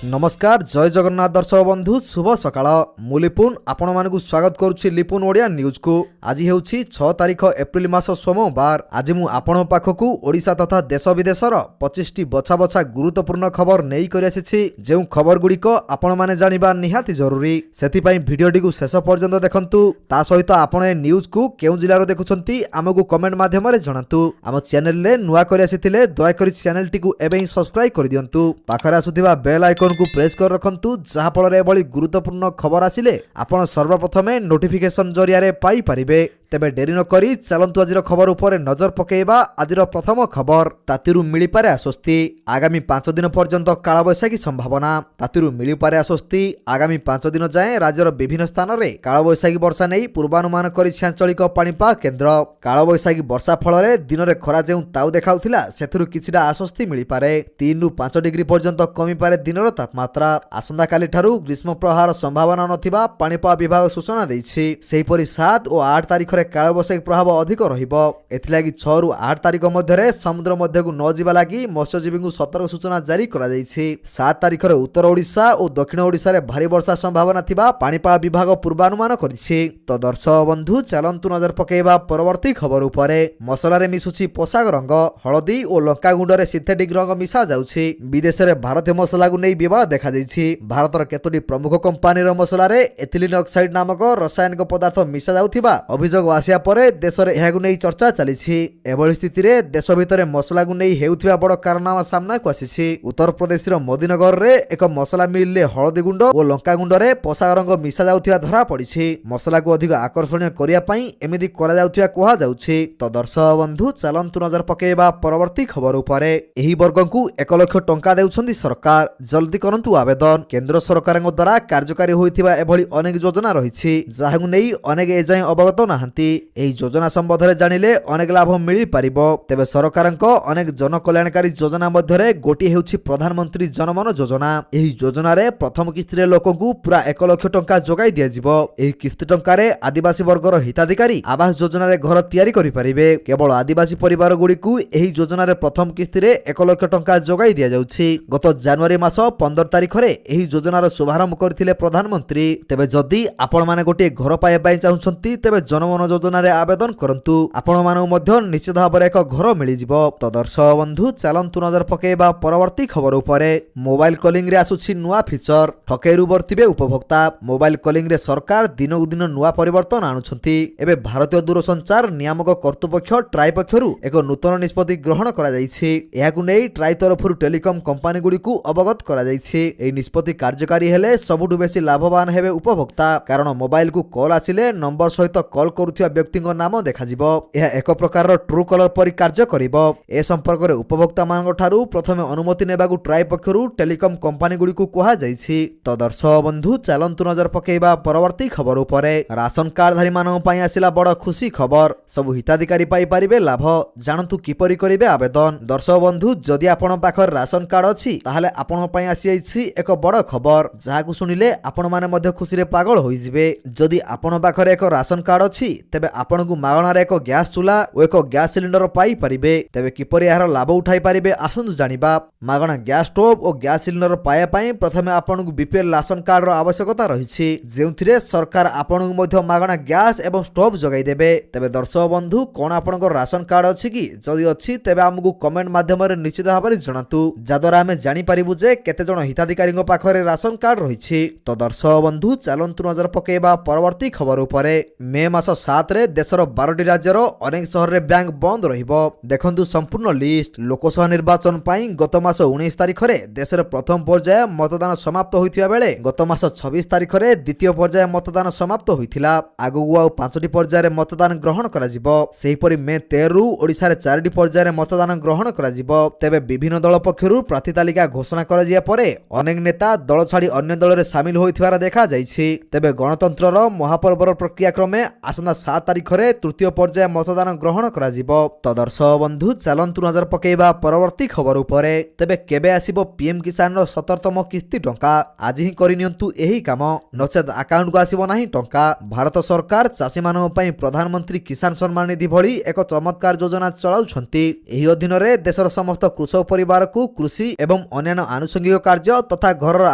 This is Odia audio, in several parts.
नमस्कार जय जगन्नाथ दर्शक बंधु शुभ सकाळ मु लिपुन आपण मानकु स्वागत करुछि लिपुन ओडिया न्यूज को। आज हेउछि 6 तारिख एप्रिल मास सोमवार। आज मु आपण पाखकु ओडिशा तथा देश विदेशर 25टी बछा बछा गुरुत्वपूर्ण खबर नेई करि आसीछि। जेउ खबर गुडीको आपण माने जानिबा निहाती जरूरी, सेति पई भिडियोटी को शेष पर्यंत देखंतु। ता सहित आपण ए न्यूज को केउ जिल्ला रो देखुछंती हमकु कमेंट माध्यम रे जणांतु। हम चैनल ले नुवा करि आसीथिले दया करि चैनल टी को एबे ही सब्सक्राइब करि दियंतु। पाखरे आसुथिबा बेल आइकन को प्रेस कर रखंतु, जहा फल रे एभली गुरुत्वपूर्ण खबर आसिले आपण सर्वप्रथमे नोटिफिकेशन जरिया रे पाई परिबे। तेबे डेरी न करी चलंतु आजिर खबर उपरे नजर पकेइबा। आजिर प्रथम खबर, तातिरु मिली पारे आश्वस्ति। आगामी 5 दिन पर्यंत कालबैशाखी संभावना। तातिरु मिली पारे आश्वस्ति। आगामी 5 दिन जाए राज्यर विभिन्न स्थान रे कालबैशाखी वर्षा नै पूर्वानुमान करिछि आंचलिक पाणीपाग केन्द्र। कालबैशाखी वर्षा फल रे दिन रे खरा जेउ ताउ देखाउथिला सेथुरु किछिटा आश्वस्ति मिली पारे। 3 रु 5 डिग्री पर्यंत कमी पारे दिनर तापमात्रा। आसंदा काली ठारु ग्रीष्म प्रवाहर संभावना नथिबा पाणीपाग विभाग सूचना दैछि। सेहिपरि 7 और 8 तारिख कालबैशाखी प्रभाव अधिक रहिबो। एथिलागि 6 रु 8 तारिख मध्यरे समुद्र मध्यकु न जिबा लागि मत्स्यजीवी सतर्क सूचना जारी करा जायछि। 7 तारिख रे उत्तर ओडिशा और दक्षिण ओडिशा रे भारी वर्षा संभावना थिबा पाणीपाग विभाग पूर्वानुमान करिछि। तो दर्शक बंधु चलंतु नजर पकेइबा परवर्ती खबर उपरे। मसला रे मिसुछि पोशाक रंग, हळदी और लंका गुंड रे सिंथेटिक रंग मिसा जाउछि। विदेश रे भारतीय मसला को नै विवाद देखा जायछि। भारतर केतोटी प्रमुख कंपनी रो मसला रे एथिलीन ऑक्साइड नामक रासायनिक पदार्थ मिसा जाउथिबा अभियोग आसिया परे देश रे एहागु नै चर्चा चलिछि। एभली स्थिति रे देश भितरे मसला को नै हेउथिबा बड़ कारनामा सामना को आसिछि। उत्तर प्रदेश रो मोदीनगर रे एक मसला मिल ले हळदी गुंड और लंका गुंड रे पोशाक रंग मिसा जाउथिबा धरा पड़िछि। मसला को अधिक आकर्षणीय करिया पई एमिति करा जाउथिबा कोहा जाउछि। तो दर्शक बंधु चलंतु नजर पकेइबा परवर्ती खबर उपरे। एही वर्ग को 1 लाख टंका देउछन्ती सरकार, जल्दी करंतु आवेदन। केंद्र सरकार द्वारा कार्यकारी होइथिबा एभली अनेक योजना रहिछि, जाहागु नै अनेक एजाय अवगत नाहंती। एही योजना संबंधरे जानिले अनेक लाभ मिली पारिबो। तेबे सरकारक अनेक जनकल्याणकारी योजना मध्यरे गोटी हेउछि प्रधानमंत्री जनमन योजना। एही योजना रे प्रथम किस्ती रे लोकंकु पूरा 1 लाख टंका जोगाई दिया जिवो। एही किस्ती टंका रे आदिवासी वर्गर हिताधिकारी आवास योजना रे घर तयारी करि परिबे। केवल आदिवासी परिवार गुडीकु एही योजना रे प्रथम किस्ती रे 1 लाख टंका जोगाई दिया जाउछि। गत जनवरी मास 15 तारिख रे एही योजनार शुभारंभ करथिले प्रधानमंत्री। तेबे जदि आपण माने गोटे घर पाए पई चाहुछंती तेबे जनमन योजना रे आवेदन करंतु। आपण मानक मध्य निश्चित भाव एक घर मिली जिवो। तो दर्शक बंधु चलंतु नजर पकेइबा परवर्ती खबर उपरे। मोबाइल कॉलिंग रे आसुछि नुवा फीचर, ठकेरु बर्तिबे उपभोक्ता। मोबाइल कॉलिंग रे सरकार दिनकु दिन नुवा परिवर्तन आणुछंती। एबे भारतीय दूरसंचार नियामक कर्तृपक्ष ट्राई पक्षरु एक नूतन निष्पत्ति ग्रहण करा जायछि। एहाकु नै ट्राई तरफरु टेलिकम कंपनी गुडीकु अवगत करा जायछि। एही निष्पत्ति कार्यकारी हेले सबुठु बेसी लाभवान हेबे उपभोक्ता, कारण मोबाइल को कॉल आसिले नंबर सहित कॉल करुथिबा व्यक्ति नाम देखा जिवो। यह एक प्रकार ट्रू कलर परि कार्य करिवो। ए संपर्क रे उपभोक्ता मानक ठारू प्रथमे अनुमति नेबाकु ट्राई पक्षरु टेलिकम कंपनी गुडीकु कोहा जायछि। तो दर्शक बंधु चलंतु नजर पकेइबा परवर्ती खबर उपरे। राशन कार्ड धारी मानक पई आसिला बड़ खुशी खबर। सब हिताधिकारी पाई परिबे लाभ, जानतु किपरि करिवे आवेदन। दर्शक बंधु जदि आपण पाखर राशन कार्ड अछि ताहाले आपण पई आसी आइछि एक बड़ खबर, जाहाकु सुनिले आपण माने मध्ये खुशी रे पागल होई जिवे। जदि आपण पाखर एक राशन कार्ड अछि तेबे आपण को मागणार एक गैस चूल्हा और एक गैस सिलिंडर पाई परिबे। तेबे किपरि यार लाभ उठाई परिबे आसंतु जानिबा। मागणा गैस स्टोव और गैस सिलिंडर पाया पई प्रथमे आपण को बीपीएल राशन कार्ड रो आवश्यकता रहिछि, जेउथिरे सरकार आपण को मध्ये मागणा गैस एवं स्टोव जोगाई देबे। तेबे दर्शक बंधु कोन आपण को राशन कार्ड अछि कि? जदि अछि तेबे हमकु कमेंट माध्यम रे निश्चित भाव रे जणातु, जाद्वारा हमें जानि परिबु जे केते जण हिताधिकारी पाखरे राशन कार्ड रहिछि। तो दर्शक बंधु चलंतु नजर पकेइबा परवर्ती खबर उपरे। मे मास 7 रे देशर 12टी राज्यर अनेक शहर रे बैंक बंद रहिबो। देखंतु संपूर्ण लिस्ट। लोकसभा निर्वाचन पई गत मास 19 तारिख रे देशर प्रथम पर्याय मतदान समाप्त होइथिबा बेले गत मास 26 तारिख रे द्वितीय पर्याय मतदान समाप्त होइथिला। आगु आउ 5टी पर्याय रे मतदान ग्रहण करा जिवो। सेहिपरि मे 13 रु ओडिसा रे 4टी पर्याय रे मतदान ग्रहण करा जिवो। तेबे विभिन्न दल पक्षरु प्रार्थी तालिका घोषणा करा जिया परे अनेक नेता दल छाडी अन्य दल रे शामिल होइथिबार देखा जायछि। तेबे गणतंत्रर महापर्वर प्रक्रिया क्रमे आसंदा 7 ତାରିଖରେ ତୃତୀୟ ପର୍ଯ୍ୟାୟ ମତଦାନ ଗ୍ରହଣ କରାଯିବ। ତ ଦର୍ଶକ ବନ୍ଧୁ ଚାଲନ୍ତୁ ନଜର ପକାଇବା ପରବର୍ତ୍ତୀ ଖବର ଉପରେ। ତେବେ କେବେ ଆସିବ ପିଏମ୍ କିଷାନର 17ତମ କିସ୍ତି ଟଙ୍କା? ଆଜି ହିଁ କରିନିଅନ୍ତୁ ଏହି କାମ, ନଚେତ୍ ଆକାଉଣ୍ଟକୁ ଆସିବ ନାହିଁ ଟଙ୍କା। ଭାରତ ସରକାର ଚାଷୀମାନଙ୍କ ପାଇଁ ପ୍ରଧାନମନ୍ତ୍ରୀ କିଷାନ ସମ୍ମାନ ନିଧି ଭଳି ଏକ ଚମତ୍କାର ଯୋଜନା ଚଳାଉଛନ୍ତି। ଏହି ଅଧୀନରେ ଦେଶର ସମସ୍ତ କୃଷକ ପରିବାରକୁ କୃଷି ଏବଂ ଅନ୍ୟାନ୍ୟ ଆନୁଷଙ୍ଗିକ କାର୍ଯ୍ୟ ତଥା ଘରର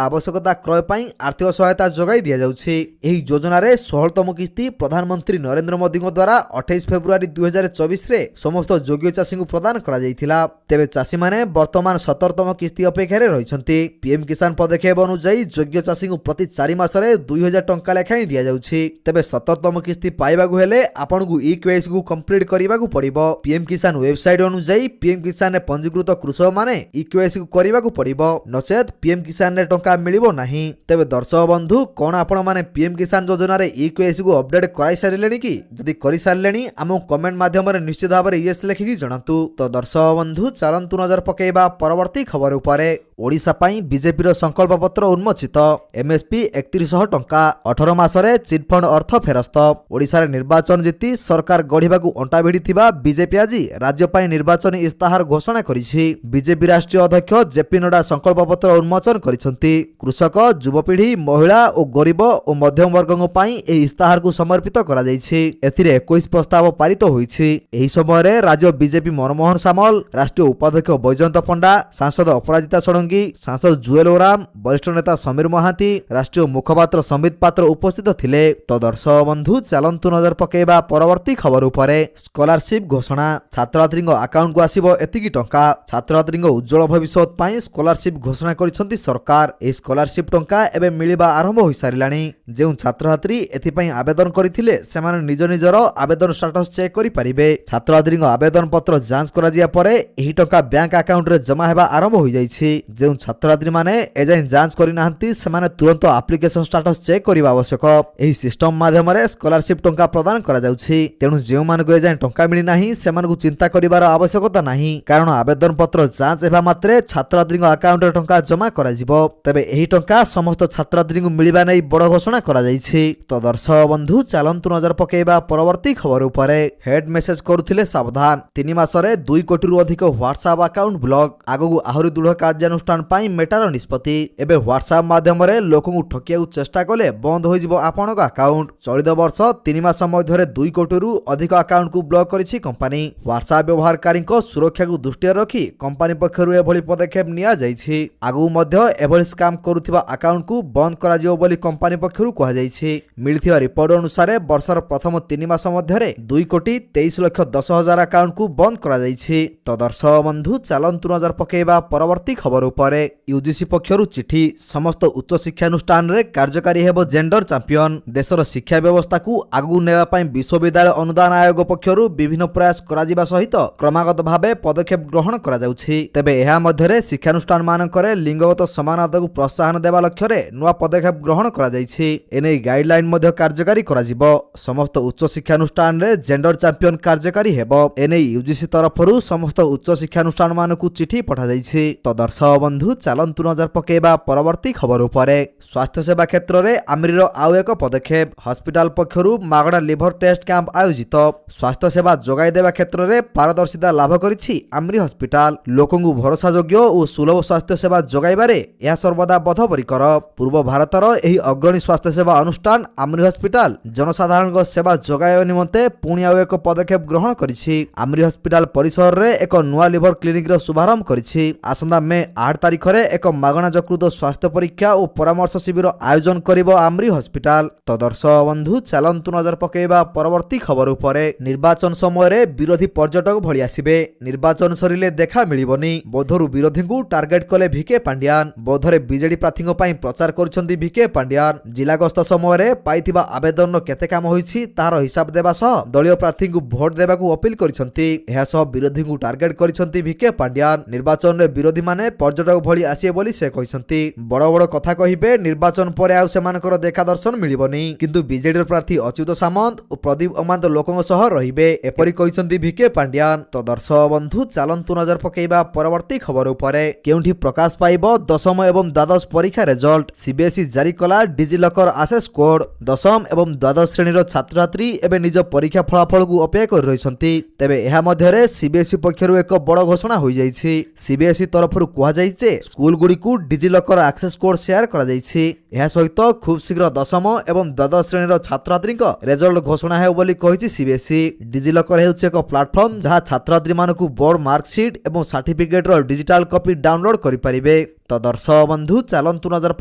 ଆବଶ୍ୟକତା କ୍ରୟ ପାଇଁ ଆର୍ଥିକ ସହାୟତା ଯୋଗାଇ ଦିଆଯାଉଛି। ଏହି ଯୋଜନାରେ 16ତମ କିସ୍ତି ପ୍ରଧାନମନ୍ତ୍ରୀ ନରେନ୍ଦ୍ର ମୋଦିଙ୍କ ଦ୍ୱାରା 28 ଫେବୃଆରୀ 2024ରେ ସମସ୍ତ ଯୋଗ୍ୟ ଚାଷୀଙ୍କୁ ପ୍ରଦାନ କରାଯାଇଥିଲା। ତେବେ ଚାଷୀମାନେ ବର୍ତ୍ତମାନ 17ତମ କିସ୍ତି ଅପେକ୍ଷାରେ ରହିଛନ୍ତି। ପିଏମ୍ କିଷାନ ପଦକ୍ଷେପ ଅନୁଯାୟୀ ଯୋଗ୍ୟ ଚାଷୀଙ୍କୁ ପ୍ରତି 4 ମାସରେ 2000 ଟଙ୍କା ଲେଖାଏଁ ଦିଆଯାଉଛି। ତେବେ 17ତମ କିସ୍ତି ପାଇବାକୁ ହେଲେ ଆପଣଙ୍କୁ ଇକେୱାଇସିକୁ କମ୍ପ୍ଲିଟ୍ କରିବାକୁ ପଡ଼ିବ। ପିଏମ୍ କିଷାନ ୱେବସାଇଟ୍ ଅନୁଯାୟୀ ପିଏମ୍ କିଷାନରେ ପଞ୍ଜୀକୃତ କୃଷକମାନେ ଇକେୱାଇସିକୁ କରିବାକୁ ପଡ଼ିବ, ନଚେତ୍ ପିଏମ୍ କିଷାନରେ ଟଙ୍କା ମିଳିବ ନାହିଁ। ତେବେ ଦର୍ଶକ ବନ୍ଧୁ, କ'ଣ ଆପଣମାନେ ପିଏମ୍ କିଷାନ ଯୋଜନାରେ ଇକେୱାଇସିକୁ ଅପଡେଟ୍ କରାଇ ସାରିଲେଣି କି? ଯଦି କରିସାରିଲେଣି ଆମକୁ କମେଣ୍ଟ ମାଧ୍ୟମରେ ନିଶ୍ଚିତ ଭାବରେ ୟେସ୍ ଲେଖିକି ଜଣାନ୍ତୁ। ତ ଦର୍ଶକ ବନ୍ଧୁ ଚାଲନ୍ତୁ ନଜର ପକାଇବା ପରବର୍ତ୍ତୀ ଖବର ଉପରେ। ଓଡ଼ିଶା ପାଇଁ ବିଜେପିର ସଂକଳ୍ପ ପତ୍ର ଉନ୍ମୋଚିତ। ଏମ୍ଏସ୍ପି 3100 ଟଙ୍କା, 18 ମାସରେ ଚିଟ୍ଫଣ୍ଡ ଅର୍ଥ ଫେରସ୍ତ। ଓଡ଼ିଶାରେ ନିର୍ବାଚନ ଜିତି ସରକାର ଗଢ଼ିବାକୁ ଅଣ୍ଟା ଭିଡ଼ିଥିବା ବିଜେପି ଆଜି ରାଜ୍ୟ ପାଇଁ ନିର୍ବାଚନୀ ଇସ୍ତାହାର ଘୋଷଣା କରିଛି। ବିଜେପି ରାଷ୍ଟ୍ରୀୟ ଅଧ୍ୟକ୍ଷ ଜେପି ନଡ୍ଡା ସଂକଳ୍ପ ପତ୍ର ଉନ୍ମୋଚନ କରିଛନ୍ତି। କୃଷକ, ଯୁବପିଢ଼ି, ମହିଳା ଓ ଗରିବ ଓ ମଧ୍ୟମ ବର୍ଗଙ୍କ ପାଇଁ ଏହି ଇସ୍ତାହାରକୁ ସମର୍ପିତ କରାଯାଇଛି। ଏଥିରେ 21 ପ୍ରସ୍ତାବ ପାରିତ ହୋଇଛି। ଏହି ସମୟରେ ରାଜ୍ୟ ବିଜେପି ମନମୋହନ ସାମଲ, ରାଷ୍ଟ୍ରୀୟ ଉପାଧ୍ୟକ୍ଷ ବୈଜୟନ୍ତ ପଣ୍ଡା, ସାଂସଦ ଅପରାଜିତା ଷଡ଼ଙ୍ଗୀ, ସାଂସଦ ଜୁଏଲ ଓରାମ, ବରିଷ୍ଠ ନେତା ସମୀର ମହାନ୍ତି, ରାଷ୍ଟ୍ରୀୟ ମୁଖପାତ୍ର ସମ୍ବିତ ପାତ୍ର ଉପସ୍ଥିତ ଥିଲେ। ତ ଦର୍ଶକ ବନ୍ଧୁ ଚାଲନ୍ତୁ ନଜର ପକାଇବା ପରବର୍ତ୍ତୀ ଖବର ଉପରେ। ସ୍କଲାରସିପ୍ ଘୋଷଣା, ଛାତ୍ରଛାତ୍ରୀଙ୍କ ଆକାଉଣ୍ଟକୁ ଆସିବ ଏତିକି ଟଙ୍କା। ଛାତ୍ରଛାତ୍ରୀଙ୍କ ଉଜ୍ଜଳ ଭବିଷ୍ୟତ ପାଇଁ ସ୍କଲାରସିପ୍ ଘୋଷଣା କରିଛନ୍ତି ସରକାର। ଏହି ସ୍କଲାରସିପ୍ ଟଙ୍କା ଏବେ ମିଳିବା ଆରମ୍ଭ ହୋଇସାରିଲାଣି। ଯେଉଁ ଛାତ୍ରଛାତ୍ରୀ ଏଥିପାଇଁ ଆବେଦନ କରିଥିଲେ ସେମାନେ ନିଜ ନିଜର ଆବେଦନ ଷ୍ଟାଟସ୍ ଚେକ୍ କରିପାରିବେ। ଛାତ୍ରଛାତ୍ରୀଙ୍କ ଆବେଦନ ପତ୍ର ଯାଞ୍ଚ କରାଯିବା ପରେ ଏହି ଟଙ୍କା ବ୍ୟାଙ୍କ ଆକାଉଣ୍ଟରେ ଜମା ହେବା ଆରମ୍ଭ ହୋଇଯାଇଛି। ଯେଉଁ ଛାତ୍ରଛାତ୍ରୀମାନେ ଏଯାଏଁ ଯାଞ୍ଚ କରିନାହାନ୍ତି ସେମାନେ ତୁରନ୍ତ ଆପ୍ଲିକେସନ ଷ୍ଟାଟସ୍ ଚେକ୍ କରିବା ଆବଶ୍ୟକ। ଏହି ସିଷ୍ଟମ ମାଧ୍ୟମରେ ସ୍କଲାରସିପ୍ ଟଙ୍କା ପ୍ରଦାନ କରାଯାଉଛି। ତେଣୁ ଯେଉଁମାନଙ୍କୁ ଏଯାଏଁ ଟଙ୍କା ମିଳିନାହିଁ ସେମାନଙ୍କୁ ଚିନ୍ତା କରିବାର ଆବଶ୍ୟକତା ନାହିଁ, କାରଣ ଆବେଦନ ପତ୍ର ଯାଞ୍ଚ ହେବା ମାତ୍ରେ ଛାତ୍ରଛାତ୍ରୀଙ୍କ ଆକାଉଣ୍ଟରେ ଟଙ୍କା ଜମା କରାଯିବ। ତେବେ ଏହି ଟଙ୍କା ସମସ୍ତ ଛାତ୍ରଛାତ୍ରୀଙ୍କୁ ମିଳିବା ନେଇ ବଡ଼ ଘୋଷଣା କରାଯାଇଛି। ତ ଦର୍ଶକ ବନ୍ଧୁ ଚାଲନ୍ତୁ ନଜର ପକାଇବା ପରବର୍ତ୍ତୀ ଖବର ଉପରେ। ହେଡ୍ ମେସେଜ କରୁଥିଲେ ସାବଧାନ, 3 ମାସରେ 2 କୋଟିରୁ ଅଧିକ ହ୍ୱାଟ୍ସଆପ୍ ଆକାଉଣ୍ଟ ବ୍ଲକ। ଆଗକୁ ଆହୁରି ଦୃଢ଼ କାର୍ଯ୍ୟାନୁଷ୍ଠାନ ପାଇଁ ମେଟାର ନିଷ୍ପତ୍ତି। ଏବେ ହ୍ୱାଟ୍ସଆପ୍ ମାଧ୍ୟମରେ ଲୋକଙ୍କୁ ଠକିବାକୁ ଚେଷ୍ଟା କଲେ ବନ୍ଦ ହୋଇଯିବ ଆପଣଙ୍କ ଆକାଉଣ୍ଟ। ଚଳିତ ବର୍ଷ 3 ମାସ ମଧ୍ୟରେ 2 କୋଟିରୁ ଅଧିକ ଆକାଉଣ୍ଟକୁ ବ୍ଲକ କରିଛି କମ୍ପାନୀ। ହ୍ୱାଟ୍ସଆପ୍ ବ୍ୟବହାରକାରୀଙ୍କ ସୁରକ୍ଷାକୁ ଦୃଷ୍ଟିରେ ରଖି କମ୍ପାନୀ ପକ୍ଷରୁ ଏଭଳି ପଦକ୍ଷେପ ନିଆଯାଇଛି। ଆଗକୁ ମଧ୍ୟ ଏଭଳି ସ୍କାମ୍ କରୁଥିବା ଆକାଉଣ୍ଟକୁ ବନ୍ଦ କରାଯିବ ବୋଲି କମ୍ପାନୀ ପକ୍ଷରୁ କୁହାଯାଇଛି। ମିଳିଥିବା ରିପୋର୍ଟ ଅନୁସାରେ ବର୍ଷର ପ୍ରଥମ 3 ମାସ ମଧ୍ୟରେ 2,23,10,000 ଆକାଉଣ୍ଟକୁ ବନ୍ଦ କରାଯାଇଛି। ତ ଦର୍ଶକ ବନ୍ଧୁ ଚାଲନ୍ତୁ ନଜର ପକାଇବା ପରବର୍ତ୍ତୀ ଖବର ଉପରେ। ୟୁଜିସି ପକ୍ଷରୁ ଚିଠି, ସମସ୍ତ ଉଚ୍ଚ ଶିକ୍ଷାନୁଷ୍ଠାନରେ କାର୍ଯ୍ୟକାରୀ ହେବ ଜେଣ୍ଡର ଚାମ୍ପିୟନ। ଦେଶର ଶିକ୍ଷା ବ୍ୟବସ୍ଥାକୁ ଆଗକୁ ନେବା ପାଇଁ ବିଶ୍ୱବିଦ୍ୟାଳୟ ଅନୁଦାନ ଆୟୋଗ ପକ୍ଷରୁ ବିଭିନ୍ନ ପ୍ରୟାସ କରାଯିବା ସହିତ କ୍ରମାଗତ ଭାବେ ପଦକ୍ଷେପ ଗ୍ରହଣ କରାଯାଉଛି। ତେବେ ଏହା ମଧ୍ୟରେ ଶିକ୍ଷାନୁଷ୍ଠାନମାନଙ୍କରେ ଲିଙ୍ଗଗତ ସମାନତାକୁ ପ୍ରୋତ୍ସାହନ ଦେବା ଲକ୍ଷ୍ୟରେ ନୂଆ ପଦକ୍ଷେପ ଗ୍ରହଣ କରାଯାଇଛି। ଏନେଇ ଗାଇଡଲାଇନ ମଧ୍ୟ କାର୍ଯ୍ୟକାରୀ କରାଯିବ। ସମସ୍ତ ଉଚ୍ଚ ଶିକ୍ଷାନୁଷ୍ଠାନରେ ଜେଣ୍ଡର ଚାମ୍ପିୟନ କାର୍ଯ୍ୟକାରୀ ହେବ। ଏନେଇ ୟୁଜିସି ତରଫରୁ ସମସ୍ତ ଉଚ୍ଚ ଶିକ୍ଷାନୁଷ୍ଠାନମାନଙ୍କୁ ଚିଠି ପଠାଯାଇଛି। ତ ଦର୍ଶକ ବନ୍ଧୁ ଚାଲନ୍ତୁ ନଜର ପକାଇବା ପରବର୍ତ୍ତୀ ଖବର ଉପରେ। ସ୍ୱାସ୍ଥ୍ୟସେବା କ୍ଷେତ୍ରରେ ଆମରିର ଆଉ ଏକ ପଦକ୍ଷେପ। ହସ୍ପିଟାଲ ପକ୍ଷରୁ ମାଗଣା ଲିଭର ଟେଷ୍ଟ କ୍ୟାମ୍ପ ଆୟୋଜିତ। ସ୍ୱାସ୍ଥ୍ୟସେବା ଯୋଗାଇ ଦେବା କ୍ଷେତ୍ରରେ ପାରଦର୍ଶିତା ଲାଭ କରିଛି ଆମରି ହସ୍ପିଟାଲ। ଲୋକଙ୍କୁ ଭରସାଯୋଗ୍ୟ ଓ ସୁଲଭ ସ୍ୱାସ୍ଥ୍ୟସେବା ଯୋଗାଇବାରେ ଏହା ସର୍ବଦା ବଦ୍ଧପରିକର। ପୂର୍ବ ଭାରତର ଏହି ଅଗ୍ରଣୀ ସ୍ୱାସ୍ଥ୍ୟସେବା ଅନୁଷ୍ଠାନ ଆମରି ହସ୍ପିଟାଲ ଜନସାଧାରଣଙ୍କ ସେବା ଯୋଗାଇବା ନିମନ୍ତେ ପୁଣି ଆଉ ଏକ ପଦକ୍ଷେପ ଗ୍ରହଣ କରିଛି। ଆମରି ହସ୍ପିଟାଲ ପରିସରରେ ଏକ ନୂଆ ଲିଭର କ୍ଲିନିକର ଶୁଭାରମ୍ଭ କରିଛି। ଆସନ୍ତା ମେ 8 ତାରିଖରେ ଏକ ମାଗଣା ଯକୃତ ସ୍ୱାସ୍ଥ୍ୟ ପରୀକ୍ଷା ଓ ପରାମର୍ଶ ଶିବିର ଆୟୋଜନ କରିବ ଆମରି ହସ୍ପିଟାଲ। ତ ଦର୍ଶକ ବନ୍ଧୁ ଚାଲନ୍ତୁ ନଜର ପକାଇବା ପରବର୍ତ୍ତୀ ଖବର ଉପରେ। ନିର୍ବାଚନ ସମୟରେ ବିରୋଧୀ ପର୍ଯ୍ୟଟକ ଭଳି ଆସିବେ, ନିର୍ବାଚନ ସରିଲେ ଦେଖା ମିଳିବନି। ବୌଦ୍ଧରୁ ବିରୋଧୀଙ୍କୁ ଟାର୍ଗେଟ କଲେ ଭିକେ ପାଣ୍ଡିଆନ। ବୌଦ୍ଧରେ ବିଜେଡି ପ୍ରାର୍ଥୀଙ୍କ ପାଇଁ ପ୍ରଚାର କରିଛନ୍ତି ଭିକେ ପାଣ୍ଡିଆନ। ଜିଲ୍ଲା ଗସ୍ତ ସମୟରେ ପାଇଥିବା ଆବେଦନର କେତେ କାମ ହୋଇଛି ତାହାର ହିସାବ ଦେବା ସହ ଦଳୀୟ ପ୍ରାର୍ଥୀଙ୍କୁ ଭୋଟ ଦେବାକୁ ଅପିଲ କରିଛନ୍ତି। ଏହା ସହ ବିରୋଧୀଙ୍କୁ ଟାର୍ଗେଟ କରିଛନ୍ତି ଭିକେ ପାଣ୍ଡିଆନ। ନିର୍ବାଚନରେ ବିରୋଧୀମାନେ ପର୍ଯ୍ୟଟକ ଭଳି ଆସିବେ ବୋଲି ସେ କହିଛନ୍ତି। ବଡ଼ ବଡ଼ କଥା କହିବେ, ନିର୍ବାଚନ ପରେ ଆଉ ସେମାନଙ୍କର ଦେଖା ଦର୍ଶନ ମିଳିବନି। କିନ୍ତୁ ବିଜେଡିର ପ୍ରାର୍ଥୀ ଅଚ୍ୟୁତ ସାମନ୍ତ ଓ ପ୍ରଦୀପ ଅମାନ୍ତ ଲୋକଙ୍କ ସହ ରହିବେ, ଏପରି କହିଛନ୍ତି ଭିକେ ପାଣ୍ଡିଆନ। ତ ଦର୍ଶକ ବନ୍ଧୁ ଚାଲନ୍ତୁ ନଜର ପକାଇବା ପରବର୍ତ୍ତୀ ଖବର ଉପରେ। କେଉଁଠି ପ୍ରକାଶ ପାଇବ 10ମ ଏବଂ ଦ୍ୱାଦଶ ପରୀକ୍ଷା ରେଜଲ୍ଟ? ସିବିଏସ୍ଇ ଜାରି କଲା ଡିଜିଲକର ଆସେସ୍ କୋଡ୍। 10ମ ଏବଂ ଦ୍ୱାଦଶ ଶ୍ରେଣୀର ଛାତ୍ରଛାତ୍ରୀ ଛାତ୍ରଛାତ୍ରୀ ଏବେ ନିଜ ପରୀକ୍ଷା ଫଳାଫଳକୁ ଅପେକ୍ଷା କରି ରହିଛନ୍ତି। ତେବେ ଏହା ମଧ୍ୟରେ ସିବିଏସ୍ଇ ପକ୍ଷରୁ ଏକ ବଡ଼ ଘୋଷଣା ହୋଇଯାଇଛି। ସିବିଏସ୍ଇ ତରଫରୁ କୁହାଯାଇଛି ଯେ ସ୍କୁଲଗୁଡ଼ିକୁ ଡିଜିଲକର ଆକ୍ସେସ୍ କୋଡ୍ ସେୟାର କରାଯାଇଛି। ଏହା ସହିତ ଖୁବ୍ ଶୀଘ୍ର ଦଶମ ଏବଂ ଦ୍ୱାଦଶ ଶ୍ରେଣୀର ଛାତ୍ରଛାତ୍ରୀଙ୍କ ରେଜଲ୍ଟ ଘୋଷଣା ହେବ ବୋଲି କହିଛି ସିବିଏସ୍ଇ। ଡିଜିଲକର ହେଉଛି ଏକ ପ୍ଲାଟଫର୍ମ ଯାହା ଛାତ୍ରଛାତ୍ରୀମାନଙ୍କୁ ବୋର୍ଡ ମାର୍କସିଟ୍ ଏବଂ ସାର୍ଟିଫିକେଟ୍ର ଡିଜିଟାଲ କପି ଡାଉନଲୋଡ୍ କରିପାରିବେ। ତ ଦର୍ଶକ ବନ୍ଧୁ ଚାଲନ୍ତୁ ନଜର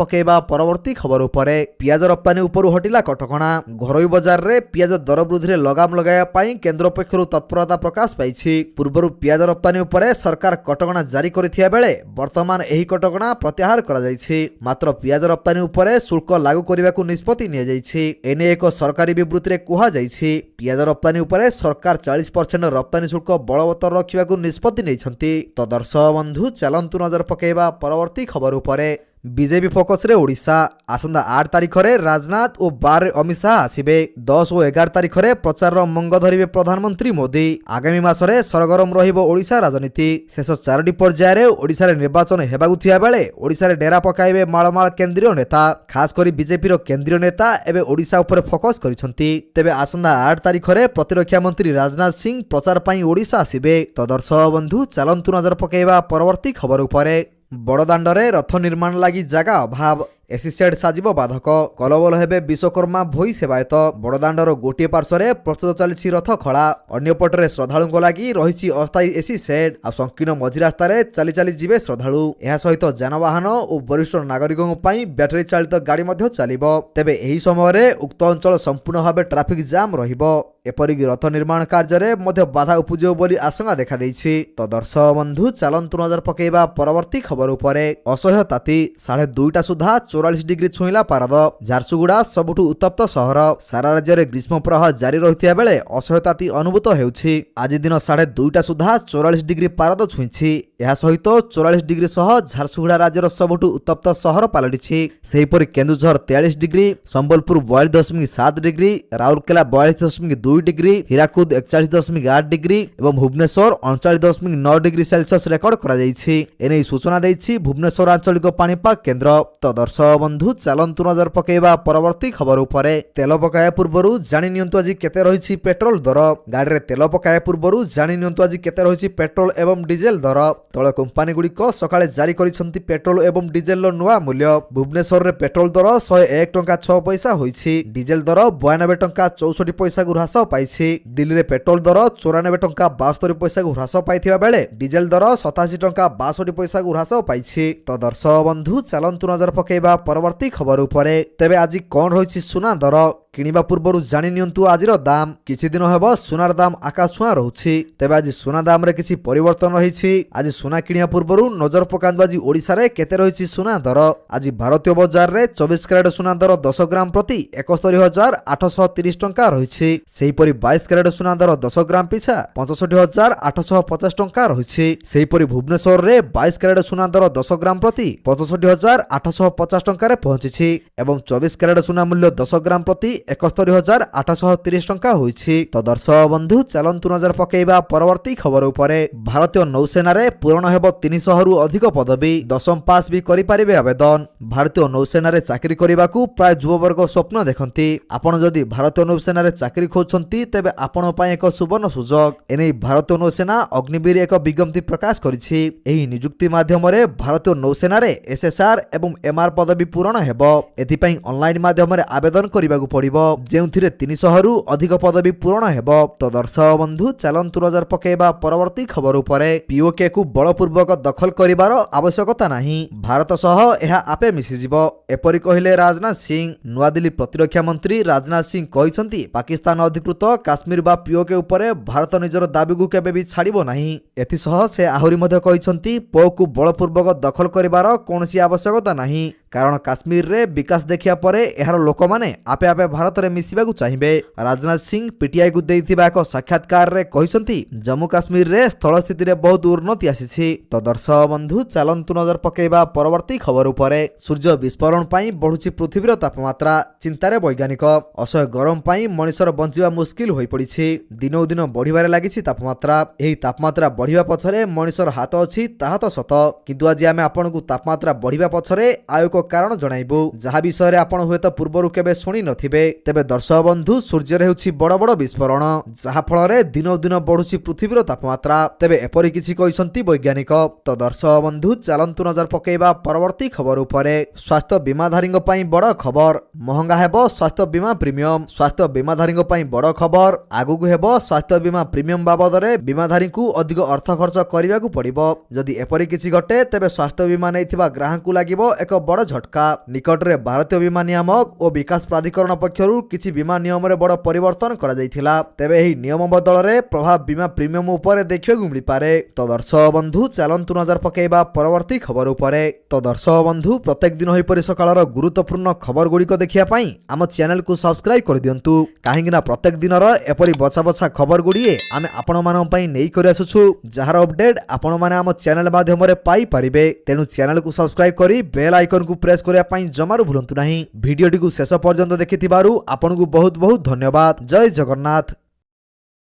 ପକାଇବା ପରବର୍ତ୍ତୀ ଖବର ଉପରେ। ପିଆଜ ରପ୍ତାନୀ ଉପରୁ ହଟିଲା କଟକଣା। ଘରୋଇ ବଜାରରେ ପିଆଜ ଦର ବୃଦ୍ଧିରେ ଲଗାମ ଲଗାଇବା ପାଇଁ କେନ୍ଦ୍ର ପକ୍ଷରୁ ତତ୍ପରତା ପ୍ରକାଶ ପାଇଛି। ପୂର୍ବରୁ ପିଆଜ ରପ୍ତାନୀ ଉପରେ ସରକାର କଟକଣା ଜାରି କରିଥିବା ବେଳେ ବର୍ତ୍ତମାନ ଏହି କଟକଣା ପ୍ରତ୍ୟାହାର କରାଯାଇଛି। ମାତ୍ର ପିଆଜ ରପ୍ତାନୀ ଉପରେ ଶୁଳ୍କ ଲାଗୁ କରିବାକୁ ନିଷ୍ପତ୍ତି ନିଆଯାଇଛି। ଏନେଇ ଏକ ସରକାରୀ ବିବୃତ୍ତିରେ କୁହାଯାଇଛି ପିଆଜ ରପ୍ତାନୀ ଉପରେ ସରକାର 40% ରପ୍ତାନୀ ଶୁଳ୍କ ବଳବତ୍ତର ରଖିବାକୁ ନିଷ୍ପତ୍ତି ନେଇଛନ୍ତି। ତ ଦର୍ଶକ ବନ୍ଧୁ ଚାଲନ୍ତୁ ନଜର ପକାଇବା ପରବର୍ତ୍ତୀ ଖବର ଉପରେ। ବିଜେପି ଫୋକସରେ ଓଡ଼ିଶା। ଆସନ୍ତା 8 ତାରିଖରେ ରାଜନାଥ ଓ 12ରେ ଅମିତ ଶାହା ଆସିବେ। 10 ଓ 11 ତାରିଖରେ ପ୍ରଚାରର ମଙ୍ଗ ଧରିବେ ପ୍ରଧାନମନ୍ତ୍ରୀ ମୋଦି। ଆଗାମୀ ମାସରେ ସରଗରମ ରହିବ ଓଡ଼ିଶା ରାଜନୀତି। ଶେଷ 4ଟି ପର୍ଯ୍ୟାୟରେ ଓଡ଼ିଶାରେ ନିର୍ବାଚନ ହେବାକୁ ଥିବା ବେଳେ ଓଡ଼ିଶାରେ ଡେରା ପକାଇବେ ମାଳମାଳ କେନ୍ଦ୍ରୀୟ ନେତା। ଖାସ୍ କରି ବିଜେପିର କେନ୍ଦ୍ରୀୟ ନେତା ଏବେ ଓଡ଼ିଶା ଉପରେ ଫୋକସ କରିଛନ୍ତି। ତେବେ ଆସନ୍ତା 8 ତାରିଖରେ ପ୍ରତିରକ୍ଷା ମନ୍ତ୍ରୀ ରାଜନାଥ ସିଂ ପ୍ରଚାର ପାଇଁ ଓଡ଼ିଶା ଆସିବେ। ତ ଦର୍ଶକ ବନ୍ଧୁ ଚାଲନ୍ତୁ ନଜର ପକାଇବା ପରବର୍ତ୍ତୀ ଖବର ଉପରେ। ବଡ଼ଦାଣ୍ଡରେ ରଥ ନିର୍ମାଣ ଲାଗି ଜାଗା ଅଭାବ। ଏସି ସେଡ୍ ସାଜିବ ବାଧକ। କଲବଲ ହେବେ ବିଶ୍ୱକର୍ମା ଭୋଇ ସେବାୟତ। ବଡ଼ଦାଣ୍ଡର ଗୋଟିଏ ପାର୍ଶ୍ୱରେ ପ୍ରସ୍ତୁତ ଚାଲିଛି ରଥ ଖଳା। ଅନ୍ୟପଟରେ ଶ୍ରଦ୍ଧାଳୁଙ୍କ ଲାଗି ରହିଛି ଅସ୍ଥାୟୀ ଏସି ସେଡ୍। ଆଉ ସଂକୀର୍ଣ୍ଣ ମଝି ରାସ୍ତାରେ ଚାଲି ଚାଲି ଯିବେ ଶ୍ରଦ୍ଧାଳୁ। ଏହା ସହିତ ଯାନବାହନ ଓ ବରିଷ୍ଠ ନାଗରିକଙ୍କ ପାଇଁ ବ୍ୟାଟେରୀ ଚାଳିତ ଗାଡ଼ି ମଧ୍ୟ ଚାଲିବ। ତେବେ ଏହି ସମୟରେ ଉକ୍ତ ଅଞ୍ଚଳ ସମ୍ପୂର୍ଣ୍ଣ ଭାବେ ଟ୍ରାଫିକ୍ ଜାମ୍ ରହିବ। ଏପରିକି ରଥ ନିର୍ମାଣ କାର୍ଯ୍ୟରେ ମଧ୍ୟ ବାଧା ଉପୁଜିବ ବୋଲି ଆଶଙ୍କା ଦେଖାଦେଇଛି। ତ ଦର୍ଶକ ବନ୍ଧୁ ଚାଲନ୍ତୁ ନଜର ପକାଇବା ପରବର୍ତ୍ତୀ ଖବର ଉପରେ। ଅସହ୍ୟ ତାତି 2:30 ସୁଦ୍ଧା 44 ଡିଗ୍ରୀ ଛୁଇଁଲା ପାରଦ। ଝାରସୁଗୁଡ଼ା ସବୁଠୁ ଉତ୍ତପ୍ତ ସହର। ସାରା ରାଜ୍ୟରେ ଗ୍ରୀଷ୍ମ ପ୍ରବାହ ଜାରି ରହିଥିବା ବେଳେ ଅସହ୍ୟ ତାତି ଅନୁଭୂତ ହେଉଛି। ଆଜି ଦିନ 2:30 ସୁଦ୍ଧା 44 ଡିଗ୍ରୀ ପାରଦ ଛୁଇଁଛି। ଏହା ସହିତ 44 ଡିଗ୍ରୀ ସହ ଝାରସୁଗୁଡ଼ା ରାଜ୍ୟର ସବୁଠୁ ଉତ୍ତପ୍ତ ସହର ପାଲଟିଛି। ସେହିପରି Keonjhar 43 degree, Sambalpur 42.7 degree, Rourkela 42.2 degree, Hirakud 41.8 degree ଏବଂ ଭୁବନେଶ୍ୱର 39.9 ଡିଗ୍ରୀ ସେଲସିୟସ୍ ରେକର୍ଡ କରାଯାଇଛି। ଏନେଇ ସୂଚନା ଦେଇଛି ଭୁବନେଶ୍ୱର ଆଞ୍ଚଳିକ ପାଣିପାଗ କେନ୍ଦ୍ର। ତ ଦର୍ଶକ ବନ୍ଧୁ ଚାଲନ୍ତୁ ନଜର ପକାଇବା ପରବର୍ତ୍ତୀ ଖବର ଉପରେ। ତେଲ ପକାଇବା ପୂର୍ବରୁ ଜାଣି ନିଅନ୍ତୁ ଆଜି କେତେ ରହିଛି ପେଟ୍ରୋଲ ଦର। ଗାଡ଼ିରେ ତେଲ ପକାଇବା ପୂର୍ବରୁ ଜାଣି ନିଅନ୍ତୁ ଆଜି କେତେ ରହିଛି ପେଟ୍ରୋଲ ଏବଂ ଡିଜେଲ ଦର। ତୈଳ କମ୍ପାନୀଗୁଡ଼ିକ ସକାଳେ ଜାରି କରିଛନ୍ତି ପେଟ୍ରୋଲ ଏବଂ ଡିଜେଲର ନୂଆ ମୂଲ୍ୟ। ଭୁବନେଶ୍ୱରରେ ପେଟ୍ରୋଲ ଦର 101 ଟଙ୍କା 6 ପଇସା ହୋଇଛି। ଡିଜେଲ ଦର 92 ଟଙ୍କା 64 ପଇସାକୁ ହ୍ରାସ ପାଇଛି। ଦିଲ୍ଲୀରେ ପେଟ୍ରୋଲ ଦର 94 ଟଙ୍କା 72 ପଇସାକୁ ହ୍ରାସ ପାଇଥିବା ବେଳେ ଡିଜେଲ ଦର 87 ଟଙ୍କା 62 ପଇସାକୁ ହ୍ରାସ ପାଇଛି। ତ ଦର୍ଶକ ବନ୍ଧୁ ଚାଲନ୍ତୁ ନଜର ପକାଇବା ପରବର୍ତ୍ତୀ ଖବର ଉପରେ। ତେବେ ଆଜି କ'ଣ ରହିଛି ସୁନା ଦର? କିଣିବା ପୂର୍ବରୁ ଜାଣି ନିଅନ୍ତୁ ଆଜିର ଦାମ। କିଛି ଦିନ ହେବ ସୁନାର ଦାମ ଆକାଶ ଛୁଆଁ ରହୁଛି। ତେବେ ଆଜି ସୁନା ଦାମରେ କିଛି ପରିବର୍ତ୍ତନ ରହିଛି। ଆଜି ସୁନା କିଣିବା ପୂର୍ବରୁ ନଜର ପକାନ୍ତୁ ଆଜି ଓଡ଼ିଶାରେ କେତେ ରହିଛି ସୁନା ଦର। ଆଜି ଭାରତୀୟ ବଜାରରେ 24 କ୍ୟାରେଟ ସୁନା ଦର 10 ଗ୍ରାମ ପ୍ରତି 71,830 ଟଙ୍କା ରହିଛି। ସେହିପରି 22 କ୍ୟାରେଟ ସୁନା ଦର 10 ଗ୍ରାମ ପିଛା 65,850 ଟଙ୍କା ରହିଛି। ସେହିପରି ଭୁବନେଶ୍ୱରରେ 22 କ୍ୟାରେଟ ସୁନା ଦର 10 ଗ୍ରାମ ପ୍ରତି 65,850 ଟଙ୍କାରେ ପହଞ୍ଚିଛି ଏବଂ 24 କ୍ୟାରେଟ ସୁନା ମୂଲ୍ୟ 10 ଗ୍ରାମ ପ୍ରତି 71,830 ଟଙ୍କା ହୋଇଛି। ତ ଦର୍ଶକ ବନ୍ଧୁ ଚାଲନ୍ତୁ ନଜର ପକାଇବା ପରବର୍ତ୍ତୀ ଖବର ଉପରେ। ଭାରତୀୟ ନୌସେନାରେ ପୂରଣ ହେବ 300ରୁ ଅଧିକ ପଦବୀ। 10ମ ପାସ୍ ବି କରିପାରିବେ ଆବେଦନ। ଭାରତୀୟ ନୌସେନାରେ ଚାକିରି କରିବାକୁ ପ୍ରାୟ ଯୁବବର୍ଗ ସ୍ୱପ୍ନ ଦେଖନ୍ତି। ଆପଣ ଯଦି ଭାରତୀୟ ନୌସେନାରେ ଚାକିରି ଖୋଜୁଛନ୍ତି ତେବେ ଆପଣଙ୍କ ପାଇଁ ଏକ ସୁବର୍ଣ୍ଣ ସୁଯୋଗ। ଏନେଇ ଭାରତୀୟ ନୌସେନା ଅଗ୍ନିବୀର ଏକ ବିଜ୍ଞପ୍ତି ପ୍ରକାଶ କରିଛି। ଏହି ନିଯୁକ୍ତି ମାଧ୍ୟମରେ ଭାରତୀୟ ନୌସେନାରେ SSR ଏବଂ MR ପଦବୀ ପୂରଣ ହେବ। ଏଥିପାଇଁ ଅନଲାଇନ ମାଧ୍ୟମରେ ଆବେଦନ କରିବାକୁ ପଡ଼ିବ, ଯେଉଁଥିରେ 300ରୁ ଅଧିକ ପଦବୀ ପୂରଣ ହେବ। ତ ଦର୍ଶକ ବନ୍ଧୁ ଚାଲନ୍ତୁ ନଜର ପକାଇବା ପରବର୍ତ୍ତୀ ଖବର ଉପରେ। POKକୁ ବଳପୂର୍ବକ ଦଖଲ କରିବାର ଆବଶ୍ୟକତା ନାହିଁ। ଭାରତ ସହ ଏହା ଆପେ ମିଶିଯିବ, ଏପରି କହିଲେ ରାଜନାଥ ସିଂ। ନୂଆଦିଲ୍ଲୀ ପ୍ରତିରକ୍ଷା ମନ୍ତ୍ରୀ ରାଜନାଥ ସିଂ କହିଛନ୍ତି ପାକିସ୍ତାନ ଅଧିକୃତ କାଶ୍ମୀର ବା POK ଉପରେ ଭାରତ ନିଜର ଦାବିକୁ କେବେ ବି ଛାଡ଼ିବ ନାହିଁ। ଏଥିସହ ସେ ଆହୁରି ମଧ୍ୟ କହିଛନ୍ତି POKକୁ ବଳପୂର୍ବକ ଦଖଲ କରିବାର କୌଣସି ଆବଶ୍ୟକତା ନାହିଁ, କାରଣ କାଶ୍ମୀରରେ ବିକାଶ ଦେଖିବା ପରେ ଏହାର ଲୋକମାନେ ଆପେ ଆପେ ଭାରତରେ ମିଶିବାକୁ ଚାହିଁବେ। ରାଜନାଥ ସିଂ PTIକୁ ଦେଇଥିବା ଏକ ସାକ୍ଷାତକାରରେ କହିଛନ୍ତି ଜମ୍ମୁ କାଶ୍ମୀରରେ ସ୍ଥଳ ସ୍ଥିତିରେ ବହୁତ ଉନ୍ନତି ଆସିଛି। ତ ଦର୍ଶକ ବନ୍ଧୁ ଚାଲନ୍ତୁ ନଜର ପକାଇବା ପରବର୍ତ୍ତୀ ଖବର ଉପରେ। ସୂର୍ଯ୍ୟ ବିସ୍ଫୋରଣ ପାଇଁ ବଢୁଛି ପୃଥିବୀର ତାପମାତ୍ରା, ଚିନ୍ତାରେ ବୈଜ୍ଞାନିକ। ଅସହ୍ୟ ଗରମ ପାଇଁ ମଣିଷର ବଞ୍ଚିବା ମୁସ୍କିଲ ହୋଇପଡ଼ିଛି। ଦିନକୁ ଦିନ ବଢ଼ିବାରେ ଲାଗିଛି ତାପମାତ୍ରା। ଏହି ତାପମାତ୍ରା ବଢ଼ିବା ପଛରେ ମଣିଷର ହାତ ଅଛି ତାହା ତ ସତ, କିନ୍ତୁ ଆଜି ଆମେ ଆପଣଙ୍କୁ ତାପମାତ୍ରା ବଢ଼ିବା ପଛରେ ଆଉ ଏକ କାରଣ ଜଣାଇବୁ, ଯାହା ବିଷୟରେ ଆପଣ ହୁଏତ ପୂର୍ବରୁ କେବେ ଶୁଣି ନଥିବେ। ତେବେ ଦର୍ଶକ ବନ୍ଧୁ ସୂର୍ଯ୍ୟରେ ହେଉଛି ବଡ଼ ବଡ଼ ବିସ୍ଫୋରଣ, ଯାହା ଫଳରେ ଦିନକୁ ଦିନ ବଢୁଛି ପୃଥିବୀର ତାପମାତ୍ରା। ତେବେ ଏପରି କିଛି କହିଛନ୍ତି ବୈଜ୍ଞାନିକ। ତ ଦର୍ଶକ ବନ୍ଧୁ ଚାଲନ୍ତୁ ନଜର ପକେଇବା ପରବର୍ତ୍ତୀ ଖବର ଉପରେ। ସ୍ୱାସ୍ଥ୍ୟ ବୀମାଧାରୀଙ୍କ ପାଇଁ ବଡ଼ ଖବର, ମହଙ୍ଗା ହେବ ସ୍ୱାସ୍ଥ୍ୟ ବୀମା ପ୍ରିମିୟମ। ସ୍ୱାସ୍ଥ୍ୟ ବୀମାଧାରୀଙ୍କ ପାଇଁ ବଡ଼ ଖବର, ଆଗକୁ ହେବ ସ୍ୱାସ୍ଥ୍ୟ ବୀମା ପ୍ରିମିୟମ ବାବଦରେ ବୀମାଧାରୀଙ୍କୁ ଅଧିକ ଅର୍ଥ ଖର୍ଚ୍ଚ କରିବାକୁ ପଡ଼ିବ। ଯଦି ଏପରି କିଛି ଘଟେ ତେବେ ସ୍ୱାସ୍ଥ୍ୟ ବୀମା ନେଇଥିବା ଗ୍ରାହକଙ୍କୁ ଲାଗିବ ଏକ ବଡ଼ ଝଟକା। ନିକଟରେ ଭାରତୀୟ ବୀମା ନିୟାମକ ଓ ବିକାଶ ପ୍ରାଧିକରଣ ପକ୍ଷରୁ କିଛି ବୀମା ନିୟମରେ ବଡ଼ ପରିବର୍ତ୍ତନ କରାଯାଇଥିଲା। ତେବେ ଏହି ନିୟମ ବଦଳରେ ପ୍ରଭାବ ବୀମା ପ୍ରିମିୟମ ଉପରେ ଦେଖିବାକୁ ମିଳିପାରେ। ତ ଦର୍ଶକ ବନ୍ଧୁ ଚାଲନ୍ତୁ ନଜର ପକାଇବା ପରବର୍ତ୍ତୀ ଖବର ଉପରେ। ତ ଦର୍ଶକ ବନ୍ଧୁ ପ୍ରତ୍ୟେକ ଦିନ ଏହିପରି ସକାଳର ଗୁରୁତ୍ୱପୂର୍ଣ୍ଣ ଖବର ଗୁଡ଼ିକ ଦେଖିବା ପାଇଁ ଆମ ଚ୍ୟାନେଲକୁ ସବସ୍କ୍ରାଇବ କରିଦିଅନ୍ତୁ, କାହିଁକିନା ପ୍ରତ୍ୟେକ ଦିନର ଏପରି ବଛା ବଛା ଖବର ଗୁଡ଼ିଏ ଆମେ ଆପଣମାନଙ୍କ ପାଇଁ ନେଇକରି ଆସୁଛୁ, ଯାହାର ଅପଡେଟ୍ ଆପଣମାନେ ଆମ ଚ୍ୟାନେଲ ମାଧ୍ୟମରେ ପାଇପାରିବେ। ତେଣୁ ଚ୍ୟାନେଲକୁ ସବସ୍କ୍ରାଇବ କରି ବେଲ୍ ଆଇକନକୁ ପ୍ରେସ୍ କରିବା ପାଇଁ ଜମାରୁ ଭୁଲନ୍ତୁ ନାହିଁ। ଭିଡ଼ିଓଟିକୁ ଶେଷ ପର୍ଯ୍ୟନ୍ତ ଦେଖିଥିବାରୁ ଆପଣଙ୍କୁ ବହୁତ ବହୁତ ଧନ୍ୟବାଦ। ଜୟ ଜଗନ୍ନାଥ।